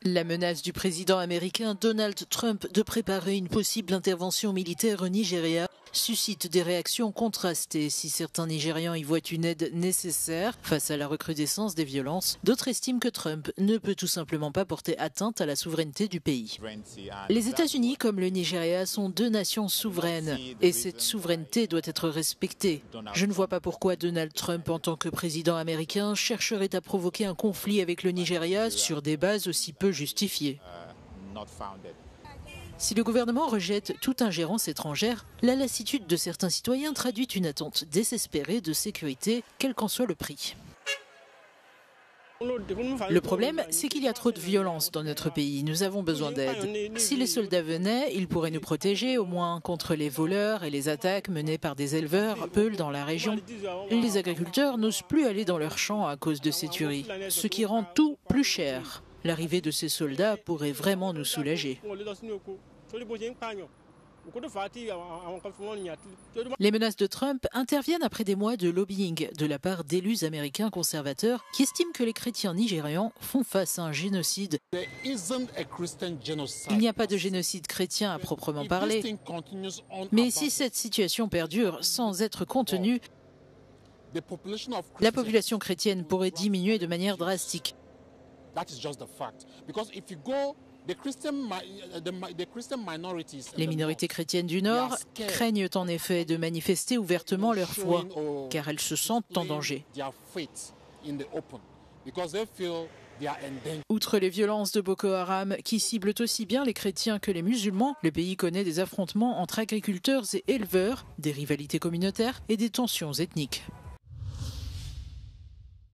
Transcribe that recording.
La menace du président américain Donald Trump de préparer une possible intervention militaire au Nigeria suscite des réactions contrastées. Si certains Nigérians y voient une aide nécessaire face à la recrudescence des violences, d'autres estiment que Trump ne peut tout simplement pas porter atteinte à la souveraineté du pays. Les États-Unis comme le Nigeria sont deux nations souveraines et cette souveraineté doit être respectée. Je ne vois pas pourquoi Donald Trump, en tant que président américain, chercherait à provoquer un conflit avec le Nigeria sur des bases aussi peu justifiées. Si le gouvernement rejette toute ingérence étrangère, la lassitude de certains citoyens traduit une attente désespérée de sécurité, quel qu'en soit le prix. Le problème, c'est qu'il y a trop de violence dans notre pays. Nous avons besoin d'aide. Si les soldats venaient, ils pourraient nous protéger, au moins contre les voleurs et les attaques menées par des éleveurs peuls dans la région. Les agriculteurs n'osent plus aller dans leurs champs à cause de ces tueries, ce qui rend tout plus cher. L'arrivée de ces soldats pourrait vraiment nous soulager. Les menaces de Trump interviennent après des mois de lobbying de la part d'élus américains conservateurs qui estiment que les chrétiens nigérians font face à un génocide. Il n'y a pas de génocide chrétien à proprement parler, mais si cette situation perdure sans être contenue, la population chrétienne pourrait diminuer de manière drastique. Les minorités chrétiennes du Nord craignent en effet de manifester ouvertement leur foi, car elles se sentent en danger. Outre les violences de Boko Haram, qui ciblent aussi bien les chrétiens que les musulmans, le pays connaît des affrontements entre agriculteurs et éleveurs, des rivalités communautaires et des tensions ethniques.